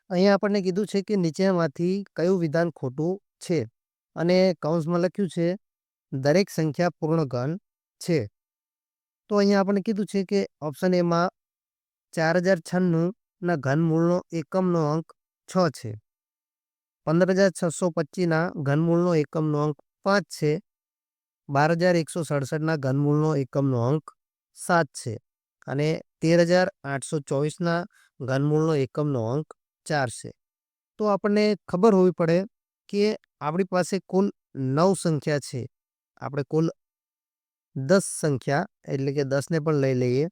અહીંયા આપણને કીધું છે કે નીચેનામાંથી કયું વિધાન ખોટું છે અને કૌંસમાં લખ્યું છે દરેક સંખ્યા પૂર્ણ ઘન છે. તો અહીંયા આપણને કીધું છે કે ઓપ્શન એમાં 4096 ના ઘનમૂળનો એકમનો અંક 6 છે. 15625 ના ઘનમૂળનો એકમનો અંક 5 છે. 12167 ના ઘનમૂળનો એકમનો અંક 7 છે અને 13824 ના ઘનમૂળનો એકમનો અંક 4 છે. તો આપણને ખબર હોવી પડે કે આપણી પાસે કુલ 9 સંખ્યા છે. આપણે કુલ 10 સંખ્યા એટલે કે 10 ને પણ લઈ લઈએ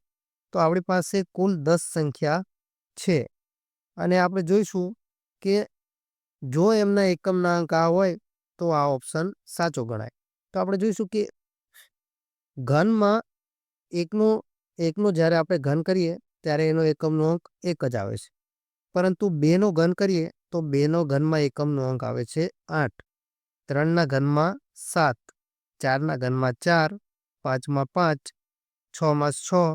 તો આપણી પાસે કુલ 10 સંખ્યા છે અને આપણે જોઈશું કે જો એમના એકમના અંક આ હોય તો આ ઓપ્શન સાચો ગણાય. તો આપણે જોઈશું કે ઘનમાં એકનો જ્યારે આપણે ઘન કરીએ ત્યારે એનો એકમનો અંક 1 જ આવે છે. પરંતુ 2 નો ઘન કરીએ તો 2 નો ઘનમાં એકમનો અંક આવે છે 8. 3 ના ઘનમાં 7, 4 ના ઘનમાં 4, 5 માં 5, 6 માં 6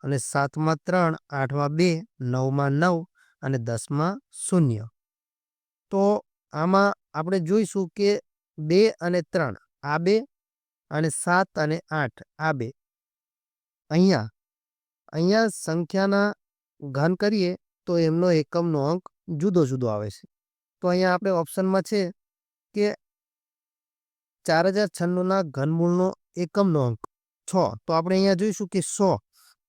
અને 7 માં 3, 8 માં 2, 9 માં 9 અને 10 માં 0. તો આમાં આપણે જોઈશું કે 2 અને 3 આ 2 અને 7 અને 8 આ 2 અહીંયા સંખ્યાના ઘન કરીએ તો એમનો એકમનો અંક જુદો જુદો આવે છે. તો અહીંયા આપણે ઓપ્શનમાં છે કે 4096 ના ઘનમૂળનો એકમનો અંક 6. તો આપણે અહીંયા જોઈશું કે 100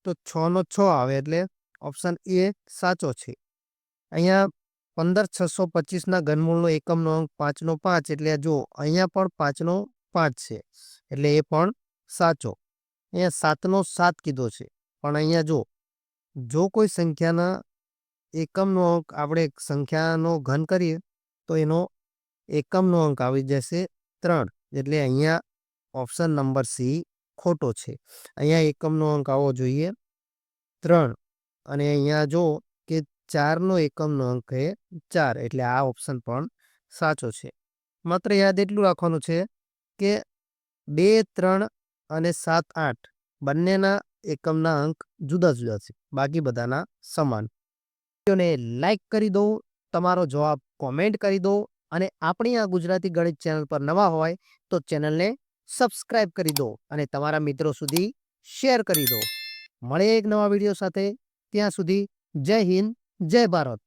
તો 6 નો 6 આવે એટલે ઓપ્શન એ સાચો છે. અહીંયા 15625 ના ઘનમૂળનો એકમનો અંક 5 નો 5 એટલે જો અહીંયા પણ 5 નો 5 છે એટલે એ પણ સાચો. અહીંયા 7 નો 7 કીધો છે પણ અહીંયા જો કોઈ સંખ્યાના એકમનો અંક આપણે સંખ્યાનો ઘન કરીએ તો એનો એકમનો અંક આવી જશે 3 એટલે અહીંયા ઓપ્શન નંબર સી ખોટો છે. અહીંયા એકમનો અંક આવવો જોઈએ 3 અને અહીંયા જો કે 4 નો એકમનો અંક એ 4 એટલે આ ઓપ્શન પણ સાચો છે. માત્ર યાદ એટલું રાખવાનું છે કે 2, 3 અને 7, 8 બંનેના એકમના અંક જુદા જુદા છે, બાકી બધાના સમાન. વિડીયોને લાઈક કરી દો, તમારો જવાબ કોમેન્ટ કરી દો અને આપણી આ ગુજરાતી ગણિત ચેનલ પર નવા હોય તો ચેનલને સબસ્ક્રાઇબ કરી દો અને તમારા મિત્રો સુધી શેર કરી દો. મળે એક નવા વિડીયો સાથે, ત્યાં સુધી જય હિન્દ, જય ભારત.